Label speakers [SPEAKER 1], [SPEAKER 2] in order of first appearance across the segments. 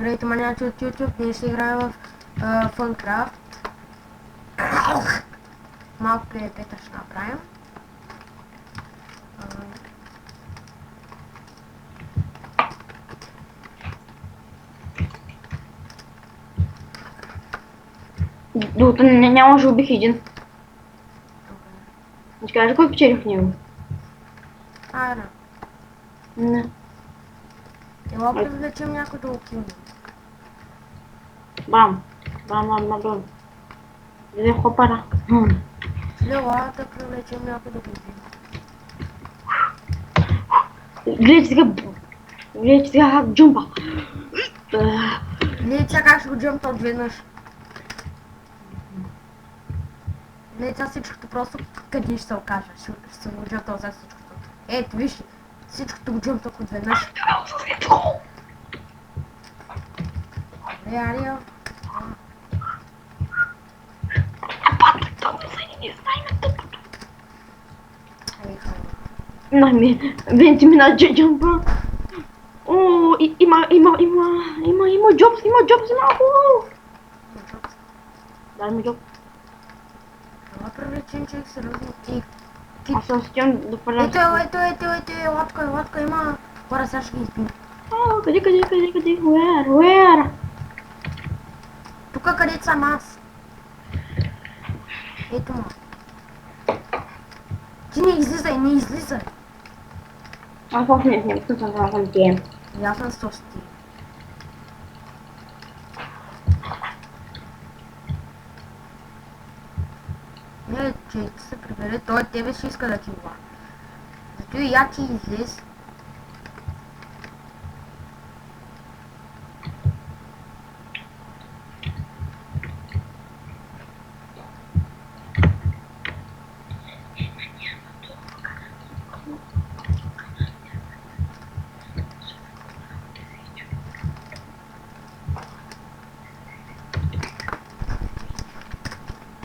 [SPEAKER 1] Здравейте, маняци от YouTube, ние ще играем в Funkraft. Малко приятел ще направим.
[SPEAKER 2] Дута нямаше убих един. Ще кажа кой печели в него.
[SPEAKER 1] Айде.
[SPEAKER 2] Не.
[SPEAKER 1] Ела привлечем някой да окилне.
[SPEAKER 2] Бам. Бам. Дай хопара.
[SPEAKER 1] Ела да привлечем някой да го убие.
[SPEAKER 2] Гледайте сега как джумпа.
[SPEAKER 1] Гледайте сега как ще го джъмпа отведнъж. Гледайте сега всичкото просто къде ще се окажа. Ще се го джъмпа за всичкото. Ето виж, всичкото го джъмпа отведнъж. Арио.
[SPEAKER 2] Венти мина джампа. О, има джобс, има. Дай ми джоб.
[SPEAKER 1] Това привлечем човек сериозно.
[SPEAKER 2] Аз се стигам до първа.
[SPEAKER 1] Ето, лодка има. Хора, сега ще ги избим.
[SPEAKER 2] Къде? Where?
[SPEAKER 1] Тука където съм аз. Ето му. Ти не излизай.
[SPEAKER 2] Аз в не съм тем.
[SPEAKER 1] И аз съм с ти. Не, че се прибере, той тебе ще иска да ти това. Зато и я ти излез.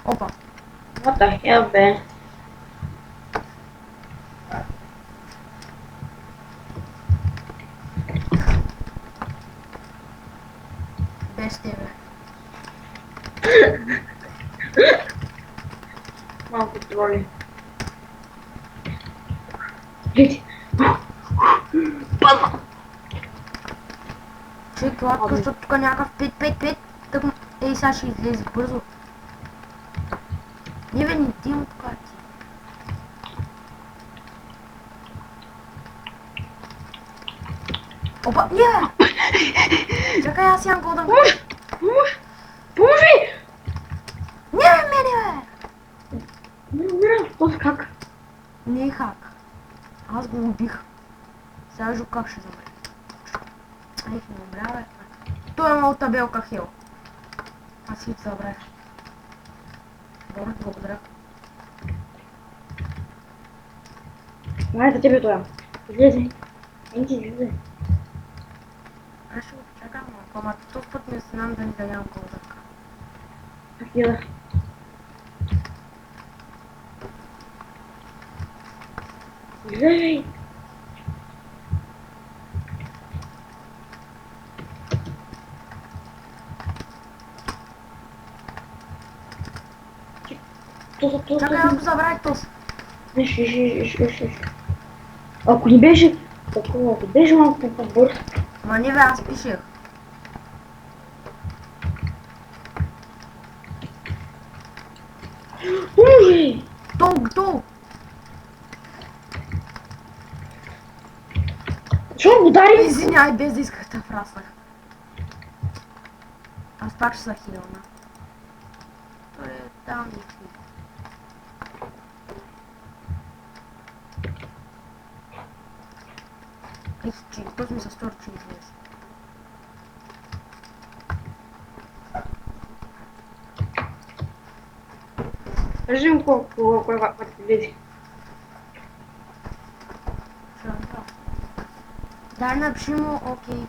[SPEAKER 1] Опа.
[SPEAKER 2] What the hell, бе?
[SPEAKER 1] Без тебе.
[SPEAKER 2] Малко троли. Гледай. Падна.
[SPEAKER 1] Човек, лодка, защото тук някакъв 5. Тък, ей, сега ще излезе бързо. Не бе, не дим от карти. Опа, не! Чакай, аз имам голдън.
[SPEAKER 2] Помощи!
[SPEAKER 1] Не бе, мене бе!
[SPEAKER 2] Не умира. Този как?
[SPEAKER 1] Не е хак. Аз го убих. Сега вижу как ще замре. Ай, не умря, бе. Той е много табелка хил. Аз хит забрах. Добре, благодаря.
[SPEAKER 2] Май за тебе това. Излезе. Излезе.
[SPEAKER 1] Аз ще го чакам малко, ама този път не знам да ни дадам голдънка.
[SPEAKER 2] Такива. Излезе.
[SPEAKER 1] Чакай, аз го забравих този.
[SPEAKER 2] Виж. Ако не беше такова, ако беше малко по-бързо.
[SPEAKER 1] Ма не бе, аз пишех.
[SPEAKER 2] Ужи!
[SPEAKER 1] Тол!
[SPEAKER 2] Защо го удари?
[SPEAKER 1] Извиняй, без да исках да враснах. Аз пак ще са хилна. Той е там никакви. Че, този ми се стори, че излез.
[SPEAKER 2] Кажи ми колко ти влезе.
[SPEAKER 1] Дай напиши му, окей.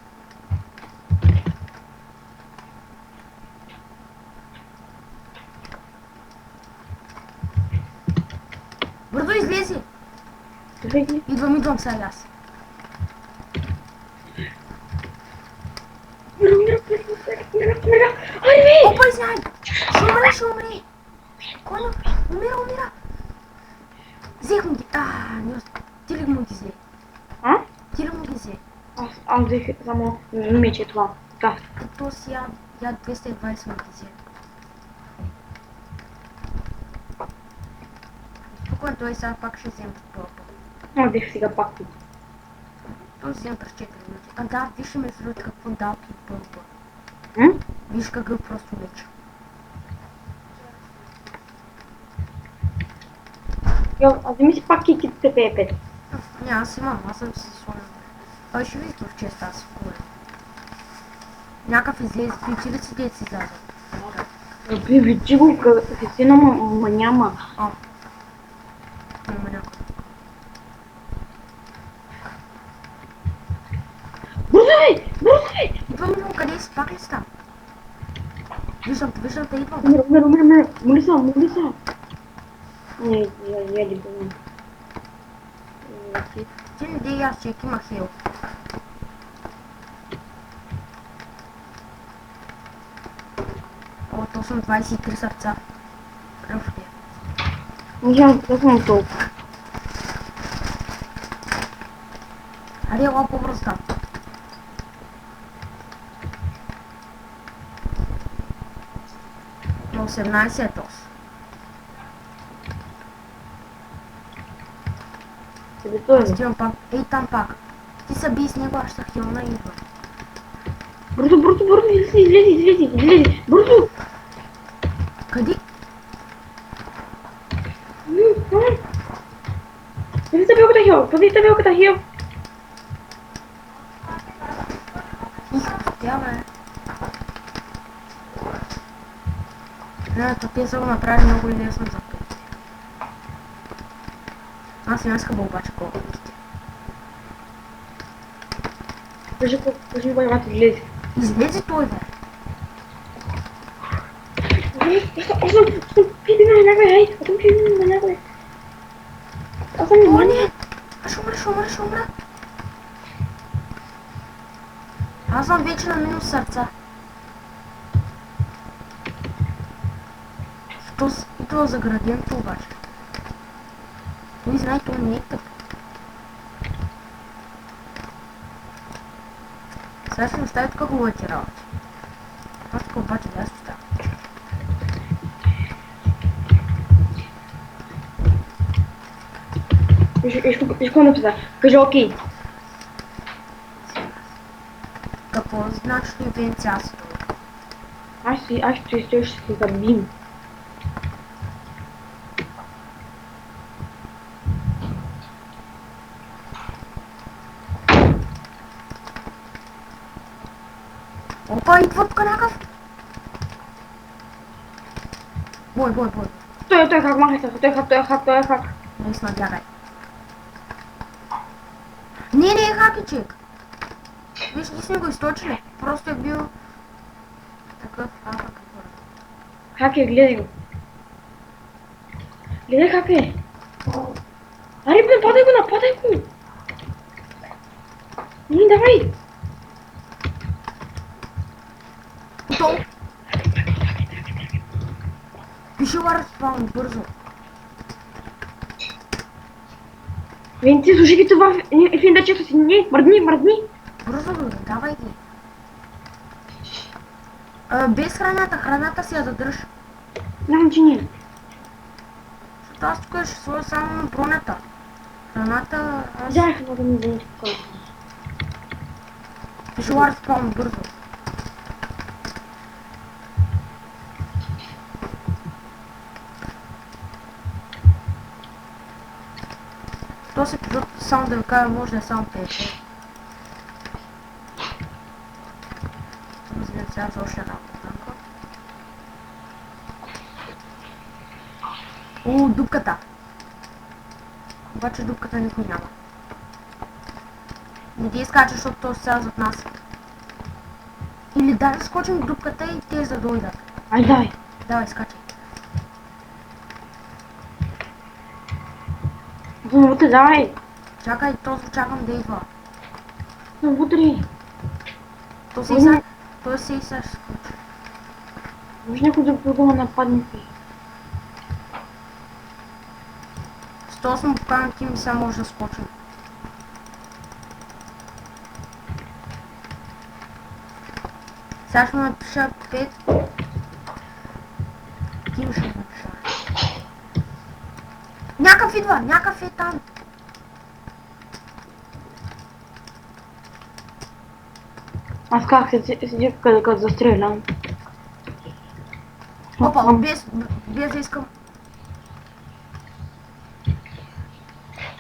[SPEAKER 1] Бързо излези! Идвам сега аз.
[SPEAKER 2] Мира. Айде,
[SPEAKER 1] Опа, извиняй! Ще умре! Коня, умира! Взех му ги! Не успя. Ти ли му ги взе?
[SPEAKER 2] А?
[SPEAKER 1] Ти ли му ги взе?
[SPEAKER 2] Аз взех само мече това. Да.
[SPEAKER 1] То си я 220 му ги взе. Спокойно, той сега пак ще вземе това.
[SPEAKER 2] Аз взех сега пак тук.
[SPEAKER 1] Той вземе през 4 минути. Да, виж ме фрут какво дал от пълпа.
[SPEAKER 2] М?
[SPEAKER 1] Виж какъв просто вече.
[SPEAKER 2] Йо, а вземи си пак киките ТП5.
[SPEAKER 1] Не, аз имам, аз съм си слонен. Той ще види в честа аз куря. Някакъв излезе, включи ли си дет си зада?
[SPEAKER 2] Види го, си на няма.
[SPEAKER 1] Няма някой.
[SPEAKER 2] Бързай!
[SPEAKER 1] Идвам, къде си? Пак ли си там? Виждам те, идвам.
[SPEAKER 2] Умира. Моли са. Не, я ли бъдам.
[SPEAKER 1] Ти не дей аз, чек, има хил. О, то съм 23 сърца. Кръв ти.
[SPEAKER 2] Не знам, какво съм толкова.
[SPEAKER 1] Хайде, ела по-бързо там. На 18 е тос.
[SPEAKER 2] Тебе той
[SPEAKER 1] Аз имам пак. Ей, там пак. Ти са би с него, аз ще хилна и идва.
[SPEAKER 2] Бързо, излези. Бързо!
[SPEAKER 1] Къде?
[SPEAKER 2] Пази табелката хил!
[SPEAKER 1] Тя бе. Не, то те са го направили много лесно за път. Аз не искам обаче колкото.
[SPEAKER 2] Кажи бойвата излези.
[SPEAKER 1] Излезе той бе.
[SPEAKER 2] Аз съм пипина на някой. Аз съм
[SPEAKER 1] О, не! Аз ще умра. Аз съм вече на минус сърца. И това заградението обаче. Той знае, той не е тъп. Сега ще ми оставя тук хубавите работи. Аз тук обаче да я оставя.
[SPEAKER 2] Виж какво написа. Кажи окей.
[SPEAKER 1] Какво значи венциацията?
[SPEAKER 2] Аз ще се забим.
[SPEAKER 1] Опа, идва тук някакъв. Бой.
[SPEAKER 2] Той е хак, махай се, той е хак.
[SPEAKER 1] Наистина, бягай. Не е хакичек. Виж, не сме го източили. Просто е бил такъв хак.
[SPEAKER 2] Хак е, гледай го. Гледай хак е. Аре, нападай го. Не, давай.
[SPEAKER 1] Готово. Пиши лара спаун, бързо.
[SPEAKER 2] Венци, слушай ги това. В индачето си. Не, мръдни.
[SPEAKER 1] Бързо, давай ги. Без храната си я задръж.
[SPEAKER 2] Знам, че не.
[SPEAKER 1] Защото аз тук ще сложа само на бронята. Храната...
[SPEAKER 2] Взях много ми да не спокойно.
[SPEAKER 1] Пиши лара спаун, бързо. Този епизод, само да ви кажа, може да е само 5. Разбира сега за още една танка. О, дупката! Обаче дупката никой няма. Не ти изкача, защото то сега зад нас. Или дай да скочим в дупката и те за да дойдат.
[SPEAKER 2] Ай, давай.
[SPEAKER 1] Давай, скачай.
[SPEAKER 2] Вътре, давай.
[SPEAKER 1] Чакай, то чакам да идва.
[SPEAKER 2] Вътре.
[SPEAKER 1] То се Той се и сега ще случи.
[SPEAKER 2] Може някой да го нападне.
[SPEAKER 1] 108 поканам ти ми сега може да скочим. Сега ще му напиша 5. Тим ще напиша. Някакъв е там.
[SPEAKER 2] Аз как седя като застрелям.
[SPEAKER 1] Опа, без да искам.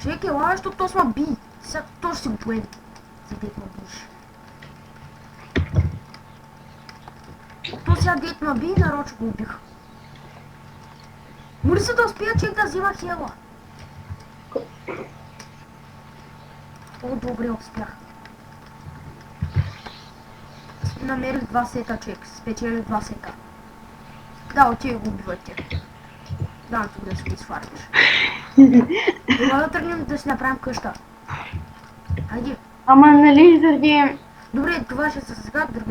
[SPEAKER 1] Човек е лава, защото то сма би. Сега то ще си го поеде. За дет ма биш. То сега дет ма би и нарочно го убих. Моли се да успея човек да взема хела. О, добре успях. Намерих 2 сета, човек. Спечелих 2 сета. Да, отивай го убивате. Да, тук да си го изфармиш. Трябва да тръгнем да си направим къща. Хайде.
[SPEAKER 2] Ама нали заради...
[SPEAKER 1] Добре, това ще се сега, другия